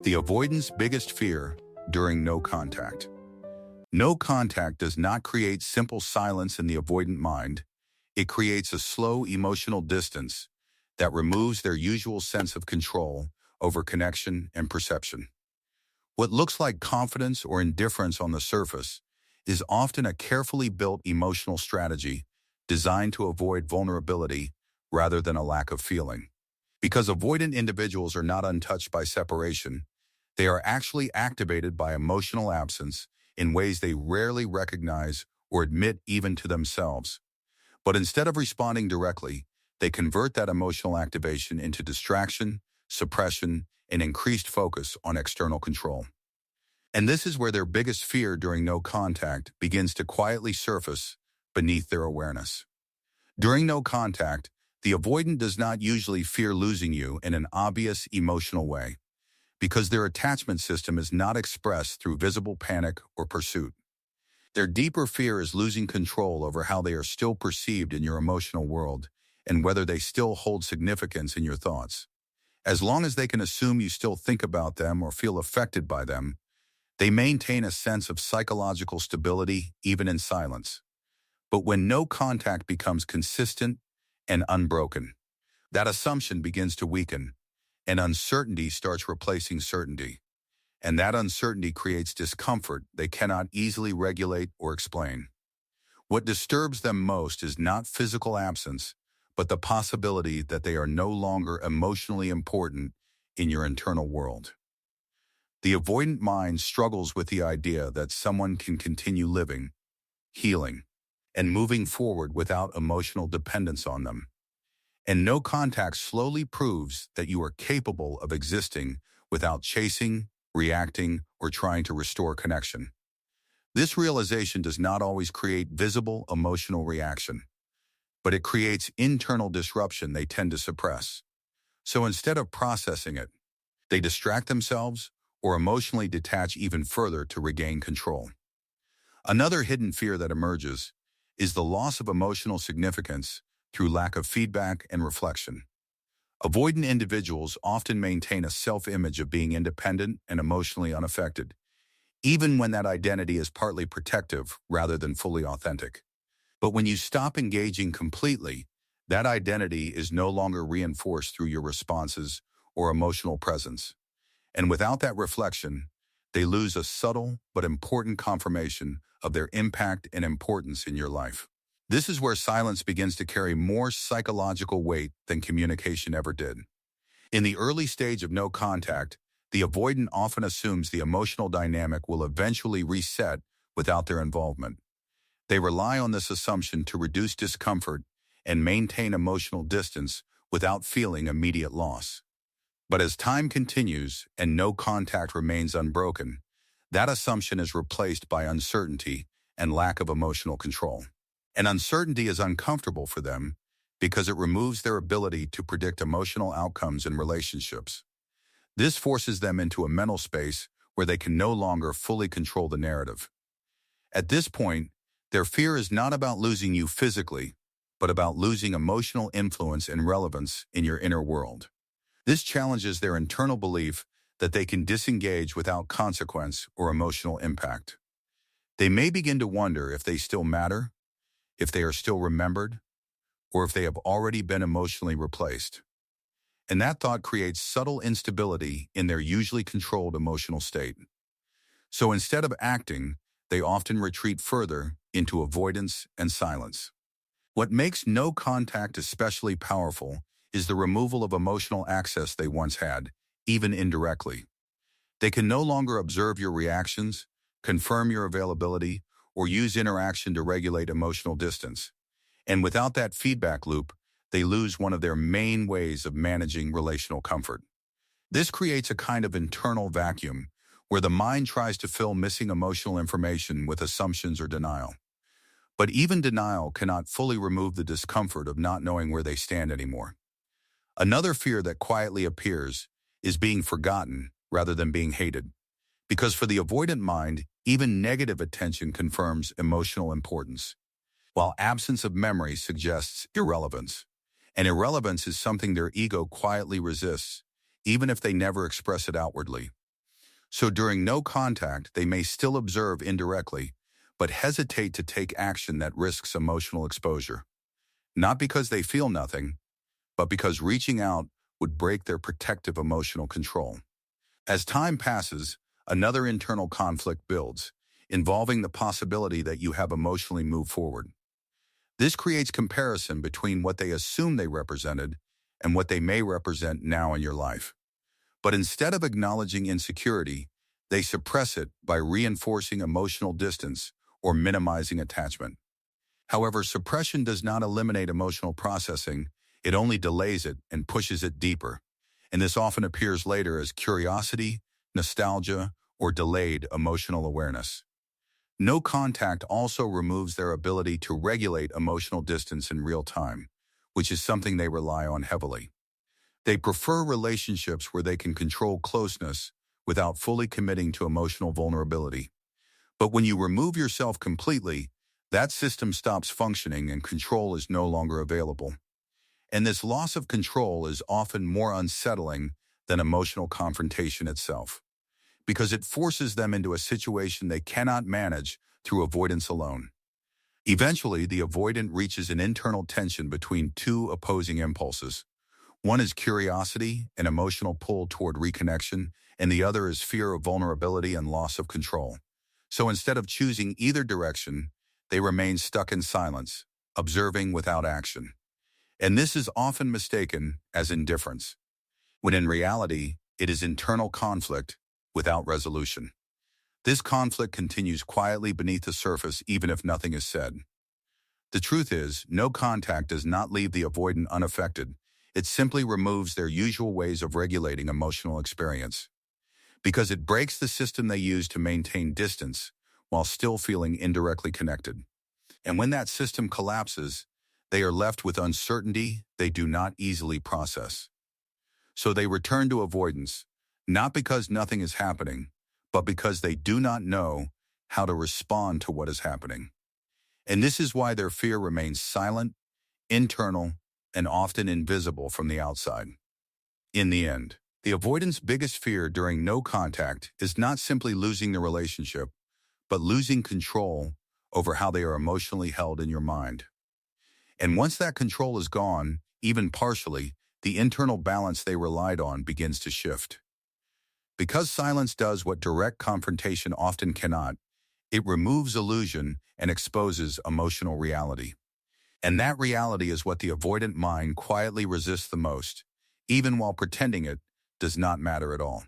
The avoidant's biggest fear during no contact. No contact does not create simple silence in the avoidant mind. It creates a slow emotional distance that removes their usual sense of control over connection and perception. What looks like confidence or indifference on the surface is often a carefully built emotional strategy designed to avoid vulnerability rather than a lack of feeling. Because avoidant individuals are not untouched by separation, they are actually activated by emotional absence in ways they rarely recognize or admit even to themselves. But instead of responding directly, they convert that emotional activation into distraction, suppression, and increased focus on external control. And this is where their biggest fear during no contact begins to quietly surface beneath their awareness. During no contact, the avoidant does not usually fear losing you in an obvious emotional way, because their attachment system is not expressed through visible panic or pursuit. Their deeper fear is losing control over how they are still perceived in your emotional world and whether they still hold significance in your thoughts. As long as they can assume you still think about them or feel affected by them, they maintain a sense of psychological stability even in silence. But when no contact becomes consistent and unbroken, that assumption begins to weaken, and uncertainty starts replacing certainty. And that uncertainty creates discomfort they cannot easily regulate or explain. What disturbs them most is not physical absence, but the possibility that they are no longer emotionally important in your internal world. The avoidant mind struggles with the idea that someone can continue living, healing, and moving forward without emotional dependence on them. And no contact slowly proves that you are capable of existing without chasing, reacting, or trying to restore connection. This realization does not always create visible emotional reaction, but it creates internal disruption they tend to suppress. So instead of processing it, they distract themselves or emotionally detach even further to regain control. Another hidden fear that emerges is the loss of emotional significance through lack of feedback and reflection. Avoidant individuals often maintain a self-image of being independent and emotionally unaffected, even when that identity is partly protective rather than fully authentic. But when you stop engaging completely, that identity is no longer reinforced through your responses or emotional presence. And without that reflection, they lose a subtle but important confirmation of their impact and importance in your life. This is where silence begins to carry more psychological weight than communication ever did. In the early stage of no contact, the avoidant often assumes the emotional dynamic will eventually reset without their involvement. They rely on this assumption to reduce discomfort and maintain emotional distance without feeling immediate loss. But as time continues and no contact remains unbroken, that assumption is replaced by uncertainty and lack of emotional control. And uncertainty is uncomfortable for them because it removes their ability to predict emotional outcomes in relationships. This forces them into a mental space where they can no longer fully control the narrative. At this point, their fear is not about losing you physically, but about losing emotional influence and relevance in your inner world. This challenges their internal belief that they can disengage without consequence or emotional impact. They may begin to wonder if they still matter, if they are still remembered, or if they have already been emotionally replaced. And that thought creates subtle instability in their usually controlled emotional state. So instead of acting, they often retreat further into avoidance and silence. What makes no contact especially powerful is the removal of emotional access they once had, even indirectly. They can no longer observe your reactions, confirm your availability, or use interaction to regulate emotional distance. And without that feedback loop, they lose one of their main ways of managing relational comfort. This creates a kind of internal vacuum where the mind tries to fill missing emotional information with assumptions or denial. But even denial cannot fully remove the discomfort of not knowing where they stand anymore. Another fear that quietly appears is being forgotten rather than being hated. Because for the avoidant mind, even negative attention confirms emotional importance, while absence of memory suggests irrelevance. And irrelevance is something their ego quietly resists, even if they never express it outwardly. So during no contact, they may still observe indirectly, but hesitate to take action that risks emotional exposure. Not because they feel nothing, but because reaching out would break their protective emotional control. As time passes, another internal conflict builds, involving the possibility that you have emotionally moved forward. This creates comparison between what they assume they represented and what they may represent now in your life. But instead of acknowledging insecurity, they suppress it by reinforcing emotional distance or minimizing attachment. However, suppression does not eliminate emotional processing, it only delays it and pushes it deeper. And this often appears later as curiosity, nostalgia, or delayed emotional awareness. No contact also removes their ability to regulate emotional distance in real time, which is something they rely on heavily. They prefer relationships where they can control closeness without fully committing to emotional vulnerability. But when you remove yourself completely, that system stops functioning and control is no longer available. And this loss of control is often more unsettling than emotional confrontation itself, because it forces them into a situation they cannot manage through avoidance alone. Eventually, the avoidant reaches an internal tension between two opposing impulses. One is curiosity, an emotional pull toward reconnection, and the other is fear of vulnerability and loss of control. So instead of choosing either direction, they remain stuck in silence, observing without action. And this is often mistaken as indifference, when in reality, it is internal conflict without resolution. This conflict continues quietly beneath the surface even if nothing is said. The truth is, no contact does not leave the avoidant unaffected. It simply removes their usual ways of regulating emotional experience, because it breaks the system they use to maintain distance while still feeling indirectly connected. And when that system collapses, they are left with uncertainty they do not easily process. So they return to avoidance, not because nothing is happening, but because they do not know how to respond to what is happening. And this is why their fear remains silent, internal, and often invisible from the outside. In the end, the avoidant's biggest fear during no contact is not simply losing the relationship, but losing control over how they are emotionally held in your mind. And once that control is gone, even partially, the internal balance they relied on begins to shift. Because silence does what direct confrontation often cannot, it removes illusion and exposes emotional reality. And that reality is what the avoidant mind quietly resists the most, even while pretending it does not matter at all.